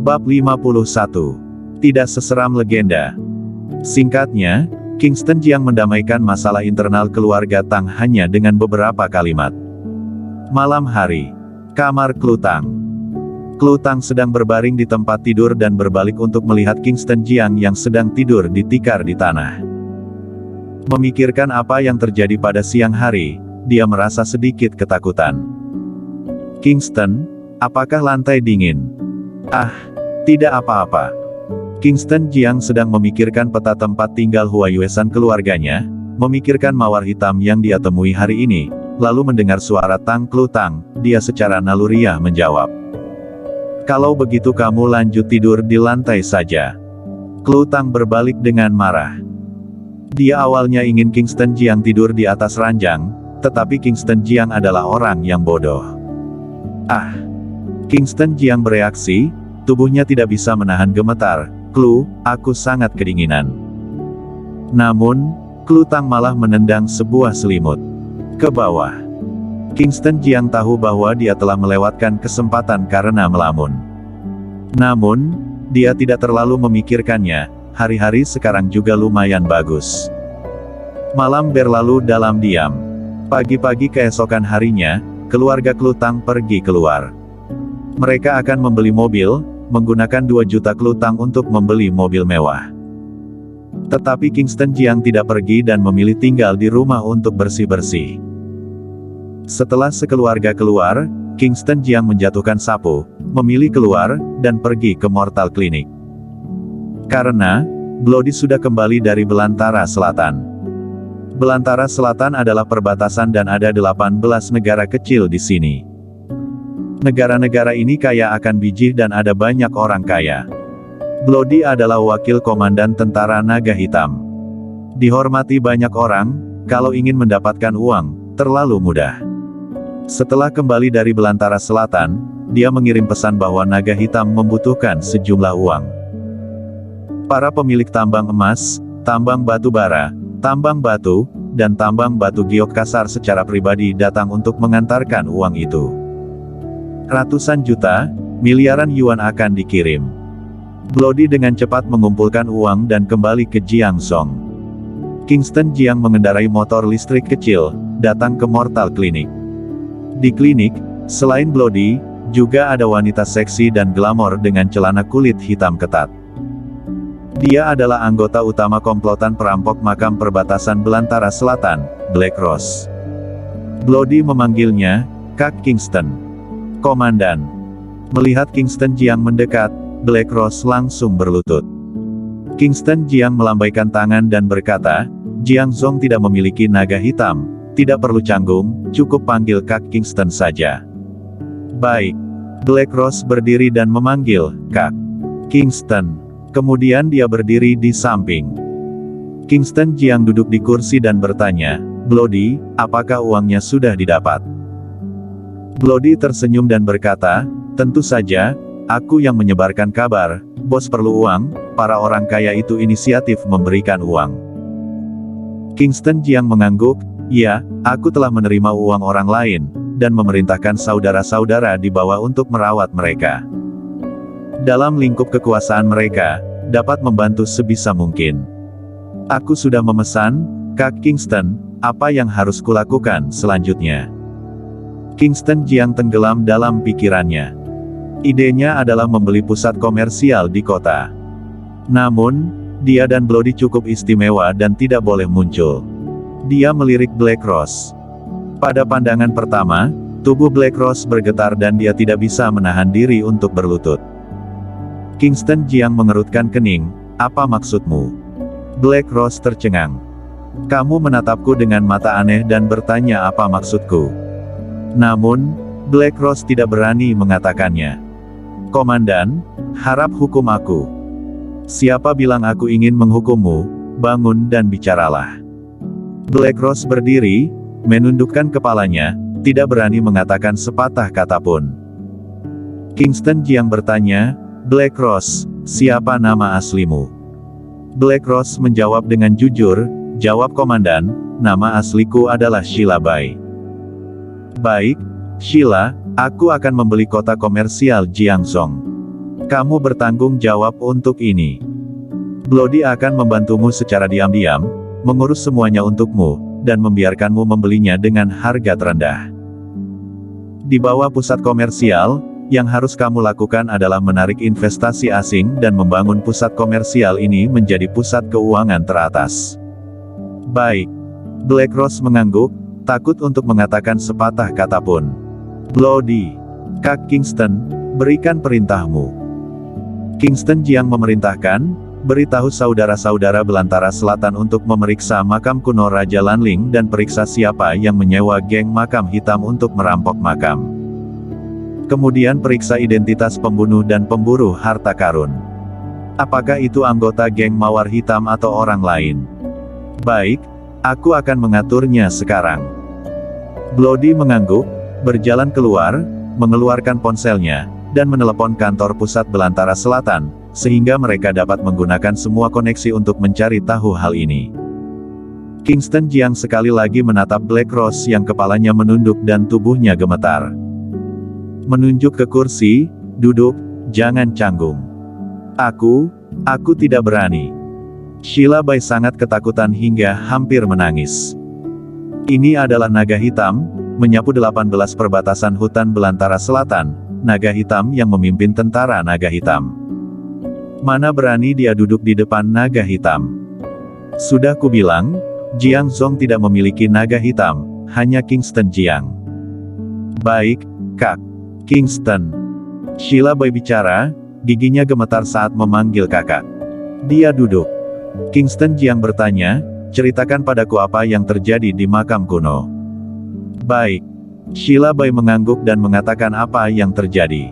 Bab 51. Tidak seseram legenda. Singkatnya, Kingston Jiang mendamaikan masalah internal keluarga Tang hanya dengan beberapa kalimat. Malam hari. Kamar Klutang. Klutang sedang berbaring di tempat tidur dan berbalik untuk melihat Kingston Jiang yang sedang tidur di tikar di tanah. Memikirkan apa yang terjadi pada siang hari, dia merasa sedikit ketakutan. Kingston, apakah lantai dingin? Ah, tidak apa-apa. Kingston Jiang sedang memikirkan peta tempat tinggal Hua Yuesan keluarganya, memikirkan mawar hitam yang dia temui hari ini, lalu mendengar suara Tang Klutang, dia secara naluriah menjawab. Kalau begitu kamu lanjut tidur di lantai saja. Klutang berbalik dengan marah. Dia awalnya ingin Kingston Jiang tidur di atas ranjang, tetapi Kingston Jiang adalah orang yang bodoh. Ah! Kingston Jiang bereaksi, tubuhnya tidak bisa menahan gemetar. Aku sangat kedinginan. Namun, Klutang malah menendang sebuah selimut ke bawah. Kingston Jiang tahu bahwa dia telah melewatkan kesempatan karena melamun. Namun, dia tidak terlalu memikirkannya, hari-hari sekarang juga lumayan bagus. Malam berlalu dalam diam. Pagi-pagi keesokan harinya, keluarga Klutang pergi keluar. Mereka akan membeli mobil, menggunakan 2 juta Klutang untuk membeli mobil mewah. Tetapi Kingston Jiang tidak pergi dan memilih tinggal di rumah untuk bersih-bersih. Setelah sekeluarga keluar, Kingston Jiang menjatuhkan sapu, memilih keluar, dan pergi ke Mortal Clinic. Karena, Bloody sudah kembali dari Belantara Selatan. Belantara Selatan adalah perbatasan dan ada 18 negara kecil di sini. Negara-negara ini kaya akan biji dan ada banyak orang kaya. Bloody adalah wakil komandan tentara naga hitam. Dihormati banyak orang, kalau ingin mendapatkan uang, terlalu mudah. Setelah kembali dari Belantara Selatan, dia mengirim pesan bahwa naga hitam membutuhkan sejumlah uang. Para pemilik tambang emas, tambang batu bara, tambang batu, dan tambang batu giok kasar secara pribadi datang untuk mengantarkan uang itu. Ratusan juta, miliaran yuan akan dikirim. Bloody dengan cepat mengumpulkan uang dan kembali ke Jiangzhou. Kingston Jiang mengendarai motor listrik kecil, datang ke Mortal Clinic. Di klinik, selain Bloody, juga ada wanita seksi dan glamor dengan celana kulit hitam ketat. Dia adalah anggota utama komplotan perampok makam perbatasan Belantara Selatan, Black Rose. Bloody memanggilnya, Kak Kingston. Komandan. Melihat Kingston Jiang mendekat, Black Rose langsung berlutut. Kingston Jiang melambaikan tangan dan berkata, Jiangzhou tidak memiliki naga hitam, tidak perlu canggung, cukup panggil Kak Kingston saja. Baik. Black Rose berdiri dan memanggil, Kak Kingston. Kemudian dia berdiri di samping. Kingston Jiang duduk di kursi dan bertanya, Bloody, apakah uangnya sudah didapat? Bloody tersenyum dan berkata, tentu saja, aku yang menyebarkan kabar, bos perlu uang, para orang kaya itu inisiatif memberikan uang. Kingston Jiang mengangguk, ya, aku telah menerima uang orang lain, dan memerintahkan saudara-saudara di bawah untuk merawat mereka. Dalam lingkup kekuasaan mereka, dapat membantu sebisa mungkin. Aku sudah memesan, Kak Kingston, apa yang harus kulakukan selanjutnya? Kingston Jiang tenggelam dalam pikirannya. Idenya adalah membeli pusat komersial di kota. Namun, dia dan Bloody cukup istimewa dan tidak boleh muncul. Dia melirik Black Rose. Pada pandangan pertama, tubuh Black Rose bergetar dan dia tidak bisa menahan diri untuk berlutut. Kingston Jiang mengerutkan kening, apa maksudmu? Black Rose tercengang. Kamu menatapku dengan mata aneh dan bertanya apa maksudku. Namun, Black Rose tidak berani mengatakannya. Komandan, harap hukum aku. Siapa bilang aku ingin menghukummu? Bangun dan bicaralah. Black Rose berdiri, menundukkan kepalanya, tidak berani mengatakan sepatah kata pun. Kingston Jiang bertanya, Black Rose, siapa nama aslimu? Black Rose menjawab dengan jujur, jawab komandan, nama asliku adalah Sheila Bai. Baik, Sheila, aku akan membeli kota komersial Jiangzhou. Kamu bertanggung jawab untuk ini. Bloody akan membantumu secara diam-diam, mengurus semuanya untukmu, dan membiarkanmu membelinya dengan harga terendah. Di bawah pusat komersial, yang harus kamu lakukan adalah menarik investasi asing dan membangun pusat komersial ini menjadi pusat keuangan teratas. Baik. Blackross mengangguk, takut untuk mengatakan sepatah kata pun. Bloody. Kak Kingston, berikan perintahmu. Kingston Jiang memerintahkan, beritahu saudara-saudara Belantara Selatan untuk memeriksa makam kuno Raja Lanling dan periksa siapa yang menyewa geng makam hitam untuk merampok makam. Kemudian periksa identitas pembunuh dan pemburu harta karun. Apakah itu anggota geng Mawar Hitam atau orang lain? Baik, aku akan mengaturnya sekarang. Bloody mengangguk, berjalan keluar, mengeluarkan ponselnya, dan menelepon kantor pusat Belantara Selatan, sehingga mereka dapat menggunakan semua koneksi untuk mencari tahu hal ini. Kingston Jiang sekali lagi menatap Blackross yang kepalanya menunduk dan tubuhnya gemetar. Menunjuk ke kursi, duduk, jangan canggung. Aku tidak berani. Sheila Bai sangat ketakutan hingga hampir menangis. Ini adalah naga hitam, menyapu 18 perbatasan hutan Belantara Selatan, naga hitam yang memimpin tentara naga hitam. Mana berani dia duduk di depan naga hitam. Sudah kubilang, Jiang Zong tidak memiliki naga hitam, hanya Kingston Jiang. Baik, Kak Kingston. Sheila Bai bicara, giginya gemetar saat memanggil kakak. Dia duduk. Kingston Jiang bertanya, ceritakan padaku apa yang terjadi di makam kuno. Baik. Sheila Bai mengangguk dan mengatakan apa yang terjadi.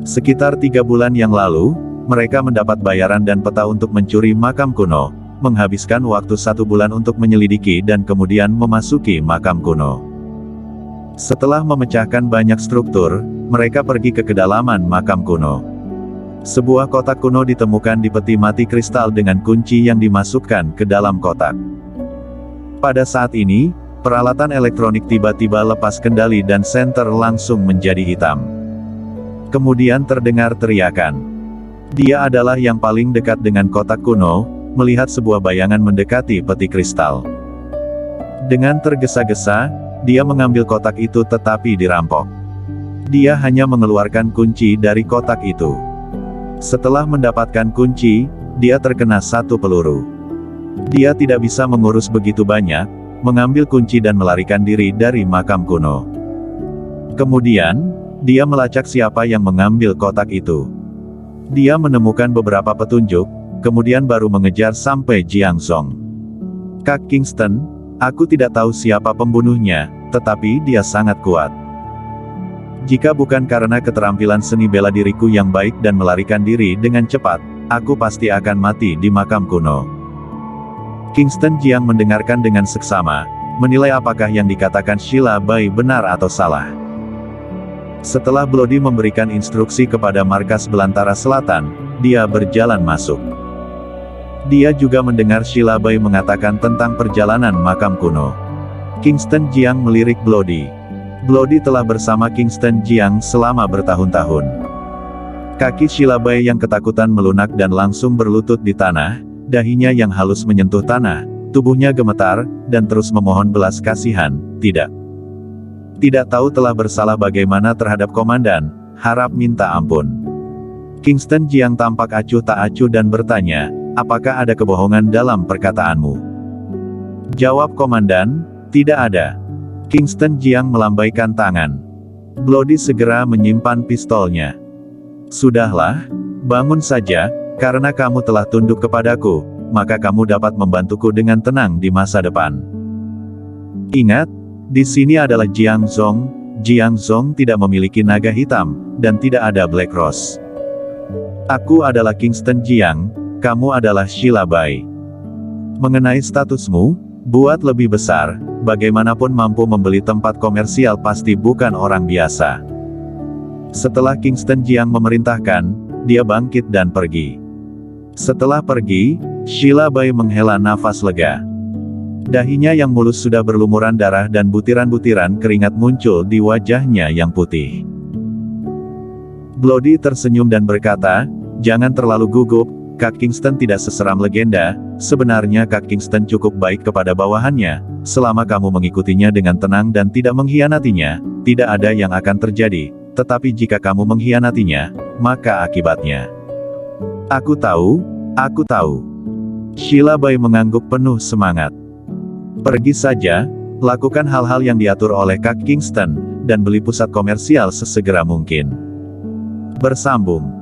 Sekitar 3 bulan yang lalu, mereka mendapat bayaran dan peta untuk mencuri makam kuno, menghabiskan waktu 1 bulan untuk menyelidiki dan kemudian memasuki makam kuno. Setelah memecahkan banyak struktur, mereka pergi ke kedalaman makam kuno. Sebuah kotak kuno ditemukan di peti mati kristal dengan kunci yang dimasukkan ke dalam kotak. Pada saat ini, peralatan elektronik tiba-tiba lepas kendali dan senter langsung menjadi hitam. Kemudian terdengar teriakan. Dia adalah yang paling dekat dengan kotak kuno, melihat sebuah bayangan mendekati peti kristal. Dengan tergesa-gesa, dia mengambil kotak itu tetapi dirampok. Dia hanya mengeluarkan kunci dari kotak itu. Setelah mendapatkan kunci, dia terkena 1 peluru. Dia tidak bisa mengurus begitu banyak, mengambil kunci dan melarikan diri dari makam kuno. Kemudian, dia melacak siapa yang mengambil kotak itu. Dia menemukan beberapa petunjuk, kemudian baru mengejar sampai Jiang Zong. Kak Kingston, aku tidak tahu siapa pembunuhnya, tetapi dia sangat kuat. Jika bukan karena keterampilan seni bela diriku yang baik dan melarikan diri dengan cepat, aku pasti akan mati di makam kuno. Kingston Jiang mendengarkan dengan seksama, menilai apakah yang dikatakan Sheila Bai benar atau salah. Setelah Bloody memberikan instruksi kepada markas Belantara Selatan, dia berjalan masuk. Dia juga mendengar Sheila Bai mengatakan tentang perjalanan makam kuno. Kingston Jiang melirik Bloody. Bloody telah bersama Kingston Jiang selama bertahun-tahun. Kaki Sheila Bai yang ketakutan melunak dan langsung berlutut di tanah, dahinya yang halus menyentuh tanah, tubuhnya gemetar, dan terus memohon belas kasihan, tidak. Tidak tahu telah bersalah bagaimana terhadap komandan, harap minta ampun. Kingston Jiang tampak acuh tak acuh dan bertanya, apakah ada kebohongan dalam perkataanmu? Jawab komandan, tidak ada. Kingston Jiang melambaikan tangan. Bloody segera menyimpan pistolnya. Sudahlah, bangun saja, karena kamu telah tunduk kepadaku, maka kamu dapat membantuku dengan tenang di masa depan. Ingat, di sini adalah Jiang Zong. Jiang Zong tidak memiliki naga hitam, dan tidak ada Blackross. Aku adalah Kingston Jiang, kamu adalah Sheila Bai. Mengenai statusmu, buat lebih besar, bagaimanapun mampu membeli tempat komersial pasti bukan orang biasa. Setelah Kingston Jiang memerintahkan, dia bangkit dan pergi. Setelah pergi, Sheila Bai menghela nafas lega. Dahinya yang mulus sudah berlumuran darah dan butiran-butiran keringat muncul di wajahnya yang putih. Bloody tersenyum dan berkata, "Jangan terlalu gugup, Kak Kingston tidak seseram legenda. Sebenarnya Kak Kingston cukup baik kepada bawahannya. Selama kamu mengikutinya dengan tenang dan tidak mengkhianatinya, tidak ada yang akan terjadi. Tetapi jika kamu mengkhianatinya, maka akibatnya." Aku tahu, aku tahu. Sheila Bai mengangguk penuh semangat. "Pergi saja, lakukan hal-hal yang diatur oleh Kak Kingston, dan beli pusat komersial sesegera mungkin." Bersambung.